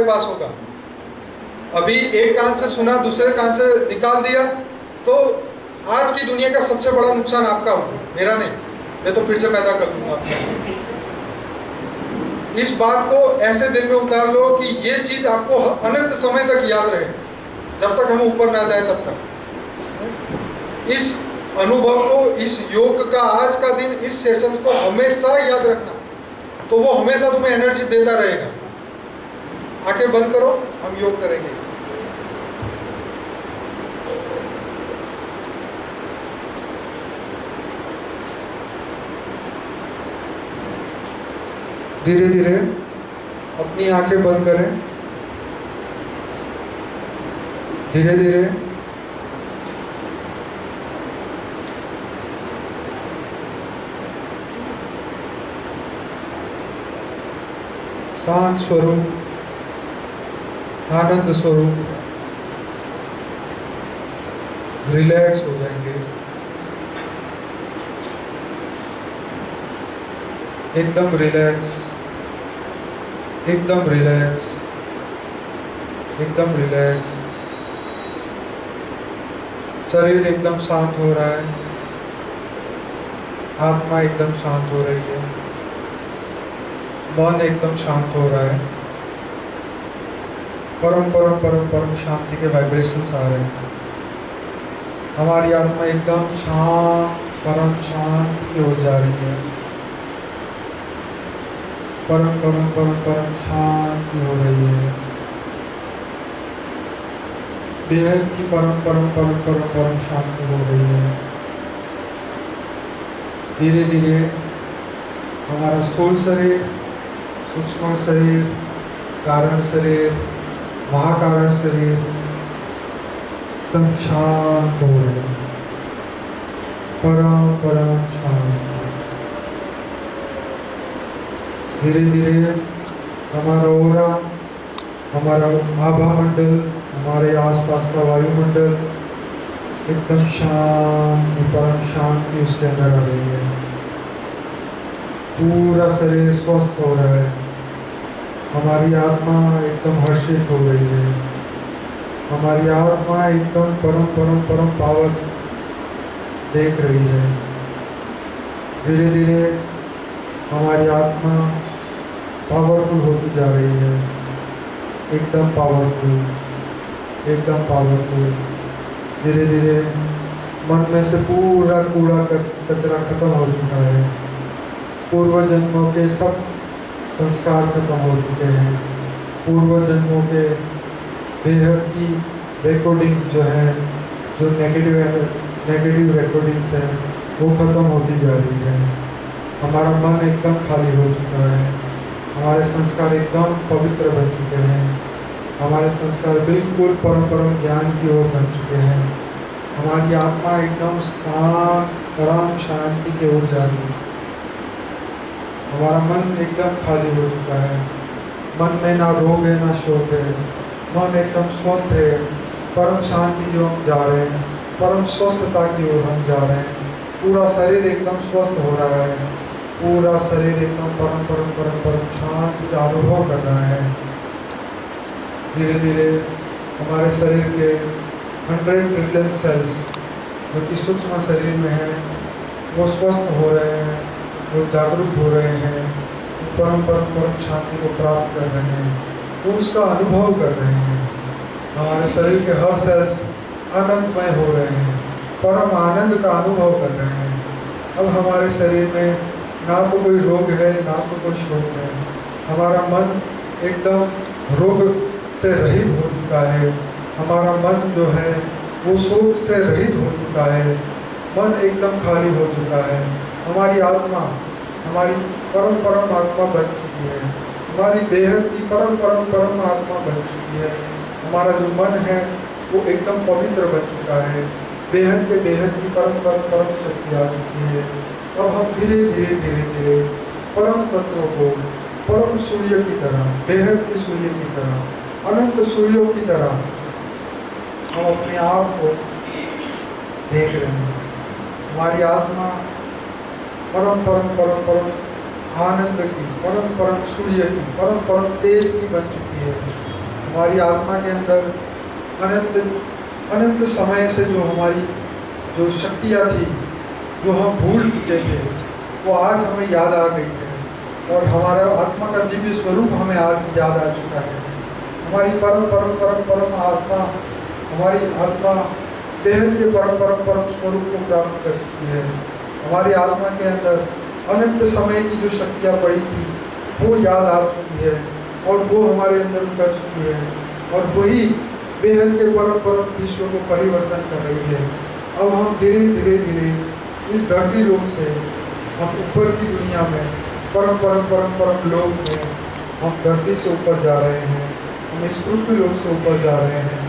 पास होगा। अभी एक कान से सुना, दूसरे कान से निकाल दिया, तो आज की दुनिया का सबसे बड़ा नुकसान आपका होगा, मेरा नहीं। मैं तो फिर से पैदा कर दूंगा। इस बात को ऐसे दिल में उतार लो कि ये चीज आपको अनंत समय तक याद रहे, जब तक हम ऊपर ना जाए तब तक। इस अनुभव को, इस योग का आज का दिन, इस सेशन को हमेशा याद रखना, तो वो हमेशा तुम्हें एनर्जी देता रहेगा। आंखें बंद करो, हम योग करेंगे। धीरे धीरे अपनी आंखें बंद करें। धीरे धीरे शांत स्वरूप, आनंद स्वरूप रिलैक्स हो जाएंगे। एकदम रिलैक्स, एकदम रिलैक्स, एकदम रिलैक्स। शरीर एकदम शांत हो रहा है, आत्मा एकदम शांत हो रही है, मन एकदम शांत हो रहा है। परम परम परम परम शांति के वाइब्रेशंस आ रहे हैं। हमारी आत्मा एकदम शांत, परम शांत की ओर जा रही है। परम परम परम परम शांति हो रही है। बेहद की परम परम परम परम परम शांति हो रही है। धीरे धीरे हमारा स्थूल शरीर, सूक्ष्म शरीर, कारण शरीर, महाकारण शरीर एकदम शांत हो रहे हैं। परम परम शांत। धीरे धीरे हमारा ओरा, हमारा आभा मंडल, हमारे आसपास का वायुमंडल एकदम शांति, परम शांति उसके अंदर आ रही है। पूरा शरीर स्वस्थ हो रहा है। हमारी आत्मा एकदम हर्षित हो गई है। हमारी आत्मा एकदम परम परम परम पावर देख रही है। धीरे धीरे हमारी आत्मा पावरफुल होती जा रही है। एकदम पावरफुल, एकदम पावरफुल। धीरे धीरे मन में से पूरा कूड़ा कचरा खत्म हो चुका है। पूर्व जन्मों के सब संस्कार खत्म हो चुके हैं। पूर्व जन्मों के बेहद की रिकॉर्डिंग्स जो है, जो नेगेटिव रिकॉर्डिंग्स है, वो खत्म होती जा रही है। हमारा मन एकदम खाली हो चुका है। हमारे संस्कार एकदम पवित्र बन चुके हैं। हमारे संस्कार बिल्कुल परम परम ज्ञान की ओर बन चुके हैं। हमारी आत्मा एकदम शांत, परम शांति की ओर जा रही है। हमारा मन एकदम खाली हो चुका है। मन में ना रोग है, ना शोक है। मन एकदम स्वस्थ है। परम शांति की ओर हम जा रहे हैं। परम स्वस्थता की ओर हम जा रहे हैं। पूरा शरीर एकदम स्वस्थ हो रहा है। पूरा शरीर एकदम परम परम परम परम शांति का अनुभव कर रहा है। धीरे धीरे हमारे शरीर के 100 ट्रिलियन सेल्स जो कि सूक्ष्म शरीर में है, वो स्वस्थ हो रहे हैं, वो जागरूक हो रहे हैं, परम परम परम शांति को प्राप्त कर रहे हैं, वो उसका अनुभव कर रहे हैं। हमारे शरीर के हर सेल्स आनंदमय हो रहे हैं, परम आनंद का अनुभव कर रहे हैं। अब हमारे शरीर में ना तो कोई रोग है, ना तो कोई शोक है। हमारा मन एकदम रोग से रहित हो चुका है। हमारा मन जो है वो शोक से रहित हो चुका है। मन एकदम खाली हो चुका है। हमारी आत्मा, हमारी परम परम आत्मा बन चुकी है। हमारी बेहद की परम परम परम आत्मा बन चुकी है। हमारा जो मन है वो एकदम पवित्र बन चुका है। बेहद के बेहद की परम परम परम शक्ति आ चुकी है। अब हम धीरे धीरे धीरे धीरे परम तत्वों को, परम सूर्य की तरह, बेहद के सूर्य की तरह, अनंत सूर्यों की तरह हम अपने आप को देख रहे हैं। हमारी आत्मा परम परम परम परम आनंद की, परम परम सूर्य की, परम परम तेज की बन चुकी है। हमारी आत्मा के अंदर अनंत अनंत समय से जो हमारी जो शक्तियाँ थी, जो हम भूल चुके थे, वो आज हमें याद आ गई है। और हमारा आत्मा का दिव्य स्वरूप हमें आज याद आ चुका है। हमारी परम परम परम परम आत्मा, हमारी आत्मा बेहद के परम परम परम स्वरूप को प्राप्त कर चुकी है। हमारी आत्मा के अंदर अनंत समय की जो शक्तियाँ पड़ी थी वो याद आ चुकी है और वो हमारे अंदर उतर चुकी है, और वही बेहद के परम परम विश्व को परिवर्तन कर रही है। अब हम धीरे धीरे धीरे इस धरती लोक से हम ऊपर की दुनिया में परम परम परम परम लोक में हम धरती से ऊपर जा रहे हैं, हम इस पृथ्वी लोक से ऊपर जा रहे हैं।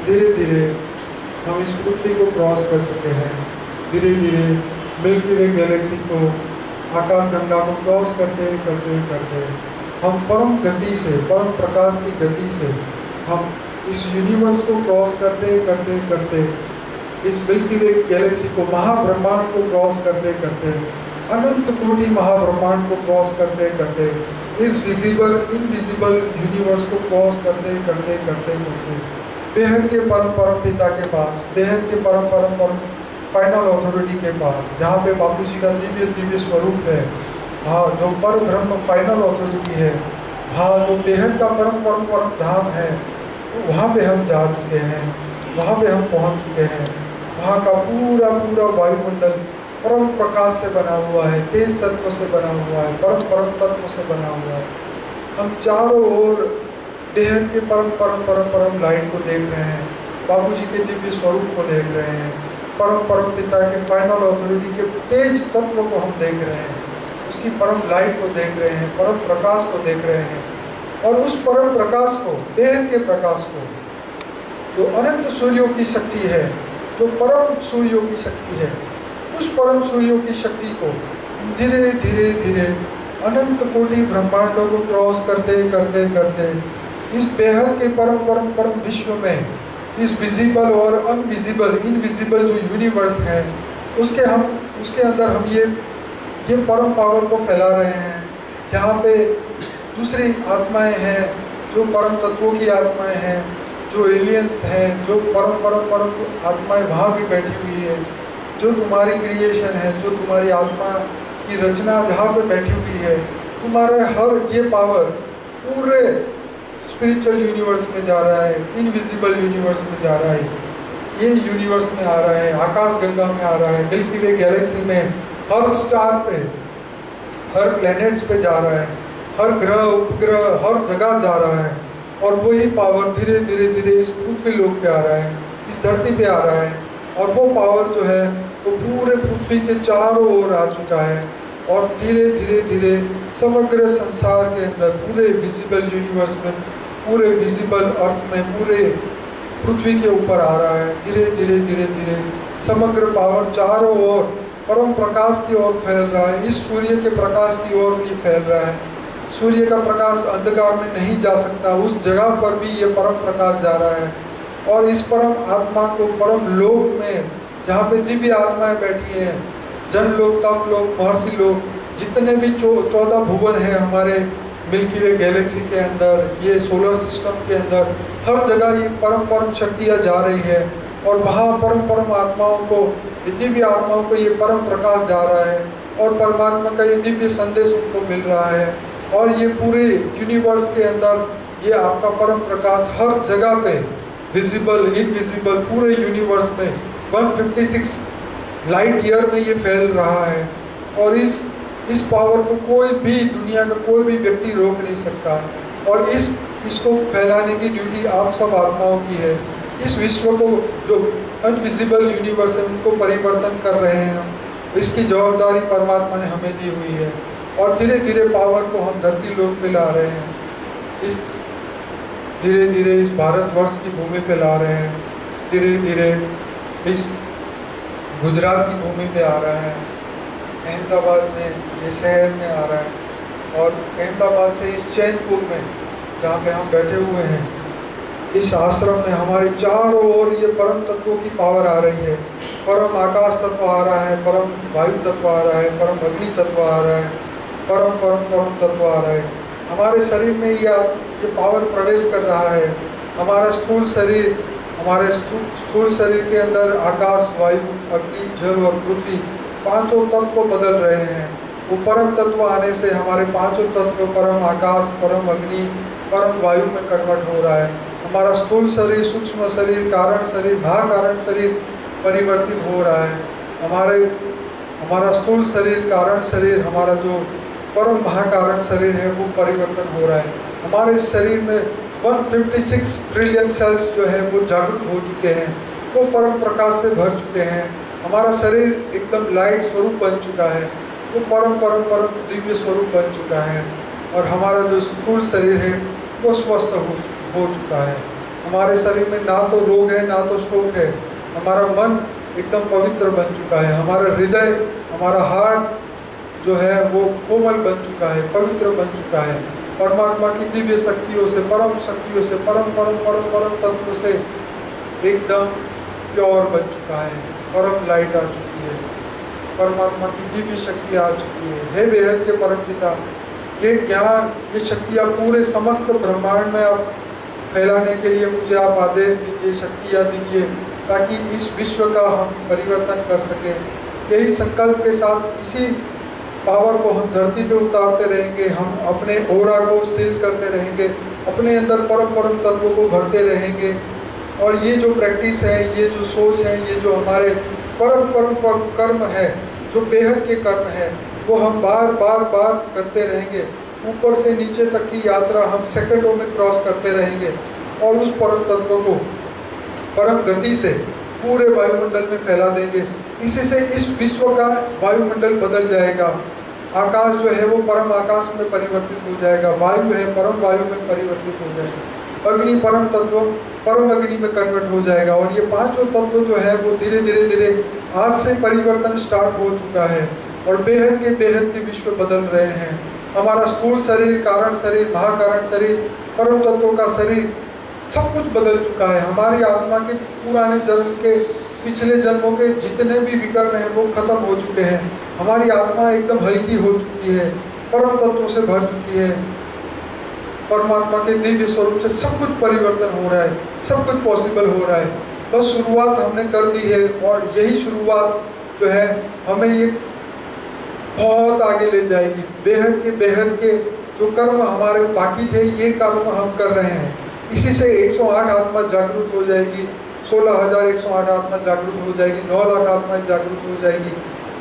धीरे धीरे हम इस पृथ्वी को क्रॉस कर चुके हैं। धीरे धीरे मिल्की वे गैलेक्सी को, आकाश गंगा को क्रॉस करते करते करते हम परम गति से, परम प्रकाश की गति से हम इस यूनिवर्स को क्रॉस करते करते करते, इस मिल्की वे गैलेक्सी को, महाब्रह्मांड को क्रॉस करते करते, अनंत कोटि महाब्रह्मांड को क्रॉस करते करते, इस विजिबल इनविजिबल यूनिवर्स को क्रॉस करते करते करते करते बेहद के परम परम पिता के पास, बेहद के परम परम परम फाइनल अथॉरिटी के पास, जहाँ पे बापू जी का दिव्य दिव्य स्वरूप है, हाँ, जो पर ब्रह्म फाइनल अथॉरिटी है, हाँ, जो बेहद का परम परम परम धाम है, तो वहाँ पे हम जा चुके हैं, वहाँ पे हम पहुँच चुके हैं। वहाँ का पूरा पूरा वायुमंडल परम प्रकाश से बना हुआ है, तेज तत्व से बना हुआ है, परम परम तत्व से बना हुआ है। हम चारों ओर बेहद के परम परम परम परम लाइट को देख रहे हैं, बाबूजी के दिव्य स्वरूप को देख रहे हैं, परम परम पिता के फाइनल अथॉरिटी के तेज तत्व को हम देख रहे हैं, उसकी परम लाइट को देख रहे हैं, परम प्रकाश को देख रहे हैं। और उस परम प्रकाश को, बेहद के प्रकाश को, जो अनंत सूर्यों की शक्ति है, जो परम सूर्यों की शक्ति है, उस परम सूर्यों की शक्ति को धीरे धीरे धीरे अनंत कोटि ब्रह्मांडों को क्रॉस करते करते करते इस बेहद के परम परम परम विश्व में, इस विजिबल और अनविजिबल इनविजिबल जो यूनिवर्स है, उसके अंदर हम ये परम पावर को फैला रहे हैं, जहाँ पे दूसरी आत्माएं हैं, जो परम तत्वों की आत्माएं हैं, जो एलियंस हैं, जो परम परम परम आत्माएं वहाँ भी बैठी हुई है, जो तुम्हारी क्रिएशन है, जो तुम्हारी आत्मा की रचना जहाँ पे बैठी हुई है, तुम्हारे हर ये पावर पूरे स्पिरिचुअल यूनिवर्स में जा रहा है, इनविजिबल यूनिवर्स में जा रहा है, ये यूनिवर्स में आ रहा है, आकाश गंगा में आ रहा है, मिल्की वे गैलेक्सी में हर स्टार पे, हर प्लैनेट्स पे जा रहा है, हर ग्रह उपग्रह हर जगह जा रहा है। और वही पावर धीरे धीरे धीरे इस पृथ्वी लोक पे आ रहा है, इस धरती पे आ रहा है। और वो पावर जो है वो पूरे पृथ्वी के चारों ओर आ चुका है, और धीरे धीरे धीरे समग्र संसार के अंदर, पूरे विजिबल यूनिवर्स में, पूरे विजिबल अर्थ में, पूरे पृथ्वी के ऊपर आ रहा है। धीरे धीरे धीरे धीरे समग्र पावर चारों ओर परम प्रकाश की ओर फैल रहा है, इस सूर्य के प्रकाश की ओर भी फैल रहा है। सूर्य का प्रकाश अंधकार में नहीं जा सकता, उस जगह पर भी ये परम प्रकाश जा रहा है। और इस परम आत्मा को परम लोक में, जहाँ पे दिव्य आत्माएं बैठी हैं, जन लोक, तप लोक, महर्षि लोक, जितने भी 14 भुवन हैं हमारे मिल्की वे गैलेक्सी के अंदर, ये सोलर सिस्टम के अंदर, हर जगह ये परम परम शक्तियाँ जा रही है। और वहाँ परम परम आत्माओं को, दिव्य आत्माओं को ये परम प्रकाश जा रहा है, और परमात्मा का ये दिव्य संदेश उनको मिल रहा है। और ये पूरे यूनिवर्स के अंदर ये आपका परम प्रकाश हर जगह पे, विजिबल इनविजिबल, पूरे यूनिवर्स में 156 लाइट ईयर में ये फैल रहा है। और इस पावर को कोई भी, दुनिया का कोई भी व्यक्ति रोक नहीं सकता। और इसको फैलाने की ड्यूटी आप सब आत्माओं की है। इस विश्व को, जो अनविजिबल यूनिवर्स है, उनको परिवर्तन कर रहे हैं हम, इसकी जवाबदारी परमात्मा ने हमें दी हुई है। और धीरे धीरे पावर को हम धरती लोक पे ला रहे हैं, इस धीरे धीरे इस भारतवर्ष की भूमि पे ला रहे हैं, धीरे धीरे इस गुजरात की भूमि पे आ रहा है, अहमदाबाद में, ये शहर में आ रहा है। और अहमदाबाद से इस चैनपुर में, जहाँ पे हम बैठे हुए हैं, इस आश्रम में हमारे चारों ओर ये परम तत्वों की पावर आ रही है। परम आकाश तत्व आ रहा है, परम वायु तत्व आ रहा है, परम अग्नि तत्व आ रहा है, परम परम परम तत्व आ रहा है। हमारे शरीर में ये पावर प्रवेश कर रहा है। हमारा स्थूल शरीर, हमारे स्थूल शरीर के अंदर आकाश, वायु, अग्नि, जल और पृथ्वी पांचों तत्व बदल रहे हैं। वो परम तत्व आने से हमारे पांचों तत्व परम आकाश, परम अग्नि, परम वायु में कन्वर्ट हो रहा है। हमारा स्थूल शरीर, सूक्ष्म शरीर, कारण शरीर, महाकारण शरीर परिवर्तित हो रहा है। हमारा स्थूल शरीर, कारण शरीर, हमारा जो परम महाकारण शरीर है वो परिवर्तन हो रहा है। हमारे शरीर में 156 ट्रिलियन सेल्स जो है वो जागृत हो चुके हैं, वो परम प्रकाश से भर चुके हैं। हमारा शरीर एकदम लाइट स्वरूप बन चुका है, वो परम परम परम दिव्य स्वरूप बन चुका है। और हमारा जो स्थूल शरीर है वो स्वस्थ हो चुका है। हमारे शरीर में ना तो रोग है ना तो शोक है। हमारा मन एकदम पवित्र बन चुका है। हमारा हृदय, हमारा हार्ट जो है वो कोमल बन चुका है, पवित्र बन चुका है। परमात्मा की दिव्य शक्तियों से, परम शक्तियों से, परम परम परम परम तत्व से एकदम प्योर बन चुका है। परम लाइट आ चुकी है, परमात्मा की दिव्य शक्ति आ चुकी है। हे बेहद के परम पिता, ये ज्ञान, ये शक्तियाँ पूरे समस्त ब्रह्मांड में आप फैलाने के लिए मुझे आप आदेश दीजिए, शक्तियाँ दीजिए, ताकि इस विश्व का हम परिवर्तन कर सकें। यही संकल्प के साथ इसी पावर को हम धरती पे उतारते रहेंगे। हम अपने ओरा को सील करते रहेंगे, अपने अंदर परम परम तत्वों को भरते रहेंगे। और ये जो प्रैक्टिस है, ये जो सोच है, ये जो हमारे परम परम परम कर्म है, जो बेहद के कर्म है, वो हम बार बार बार करते रहेंगे। ऊपर से नीचे तक की यात्रा हम सेकंडों में क्रॉस करते रहेंगे और उस परम तत्व को परम गति से पूरे वायुमंडल में फैला देंगे। इसी से इस विश्व का वायुमंडल बदल जाएगा। आकाश जो है वो परम आकाश में परिवर्तित हो जाएगा, वायु है परम वायु में परिवर्तित हो जाएगा, अग्नि परम तत्व परम अग्नि में कन्वर्ट हो जाएगा। और ये पांचों तत्व जो है वो धीरे धीरे धीरे आज से परिवर्तन स्टार्ट हो चुका है और बेहद के विश्व बदल रहे हैं। हमारा स्थूल शरीर, कारण शरीर, महाकारण शरीर, परम तत्वों का शरीर सब कुछ बदल चुका है। हमारी आत्मा के पुराने जन्म के, पिछले जन्मों के जितने भी विकर्म हैं वो खत्म हो चुके हैं। हमारी आत्मा एकदम हल्की हो चुकी है, परम तत्वों से भर चुकी है। परमात्मा के दिव्य स्वरूप से सब कुछ परिवर्तन हो रहा है, सब कुछ पॉसिबल हो रहा है। बस शुरुआत हमने कर दी है और यही शुरुआत जो है हमें ये बहुत आगे ले जाएगी। बेहद के जो कर्म हमारे बाकी थे, ये कर्म हम कर रहे हैं। इसी से 108 आत्मा जागरूक हो जाएगी, 16,108 आत्मा जागरूक हो जाएगी, 9 लाख आत्माएं जागरूक हो जाएगी।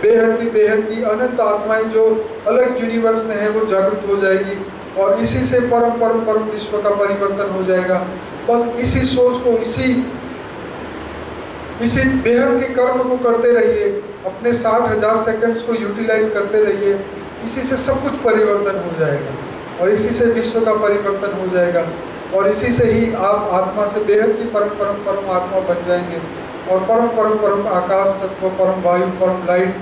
बेहद की अनंत आत्माएं जो अलग यूनिवर्स में है वो जागरूक हो जाएगी और इसी से परम परम परम विश्व का परिवर्तन हो जाएगा। बस इसी सोच को, इसी बेहद के कर्म को करते रहिए, अपने 60,000 सेकंड्स को यूटिलाइज करते रहिए। इसी से सब कुछ परिवर्तन हो जाएगा और इसी से विश्व का परिवर्तन हो जाएगा और इसी से ही आप आत्मा से बेहद की परम परम परम आत्मा बन जाएंगे और परम परम परम आकाश तत्व, परम वायु, परम लाइट,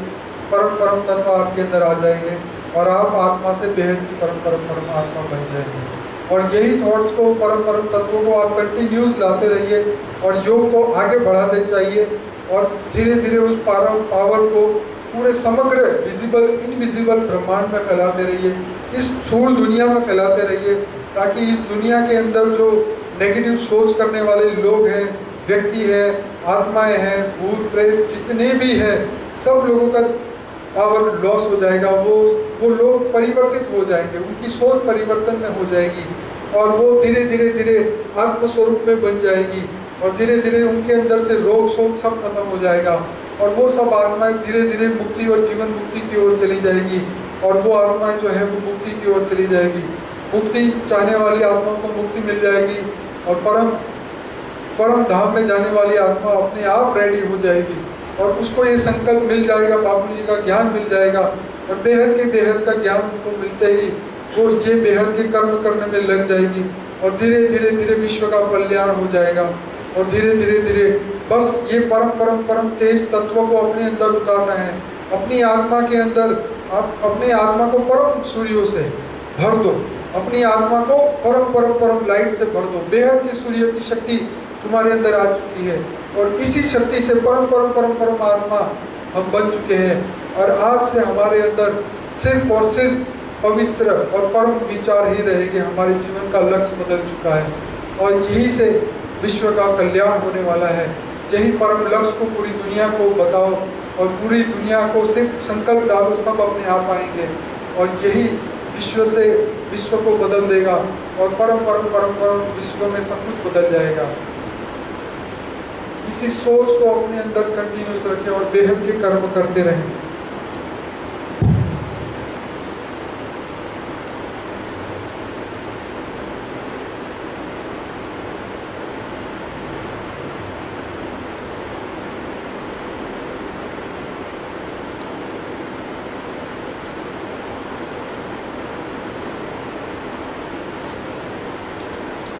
परम परम तत्व आपके अंदर आ जाएंगे और आप आत्मा से बेहद की परम परम परम आत्मा बन जाएंगे। और यही थॉट्स को, परम परम तत्वों को आप कंटिन्यूस लाते रहिए और योग को आगे बढ़ाते चाहिए और धीरे धीरे उस पावर को पूरे समग्र विजिबल इनविजिबल ब्रह्मांड में फैलाते रहिए, इस स्थूल दुनिया में फैलाते रहिए, ताकि इस दुनिया के अंदर जो नेगेटिव सोच करने वाले लोग हैं, व्यक्ति है, आत्माएं हैं, भूत प्रेत जितने भी हैं, सब लोगों का पावर लॉस हो जाएगा। वो लोग परिवर्तित हो जाएंगे, उनकी सोच परिवर्तन में हो जाएगी और वो धीरे धीरे आत्मस्वरूप में बन जाएगी और धीरे धीरे उनके अंदर से रोग शोक सब खत्म हो जाएगा और वो सब आत्माएं धीरे धीरे मुक्ति और जीवन मुक्ति की ओर चली जाएगी और वो आत्माएं जो है वो मुक्ति की ओर चली जाएगी। मुक्ति चाहने वाली आत्माओं को मुक्ति मिल जाएगी और परम धाम में जाने वाली आत्मा अपने आप रेडी हो जाएगी और उसको ये संकल्प मिल जाएगा, बाबू जी का ज्ञान मिल जाएगा और बेहद का ज्ञान उनको मिलते ही वो ये बेहद के कर्म करने में लग जाएगी और धीरे धीरे विश्व का कल्याण हो जाएगा और धीरे धीरे बस ये परम तेज तत्वों को अपने अंदर उतारना है। अपनी आत्मा के अंदर आप अपने आत्मा को परम सूर्यों से भर दो, अपनी आत्मा को परम लाइट से भर दो। बेहद के सूर्य की शक्ति तुम्हारे अंदर आ चुकी है और इसी शक्ति से परम आत्मा हम बन चुके हैं और आज से हमारे अंदर सिर्फ और सिर्फ पवित्र और परम विचार ही रहेंगे। हमारे जीवन का लक्ष्य बदल चुका है और यही से विश्व का कल्याण होने वाला है। यही परम लक्ष्य को पूरी दुनिया को बताओ और पूरी दुनिया को सिर्फ संकल्प डालो, सब अपने आप आएंगे और यही विश्व को बदल देगा और परम परम परम परम विश्व में सब कुछ बदल जाएगा। इसी सोच को अपने अंदर कंटिन्यूस रखें और बेहद के कर्म करते रहें।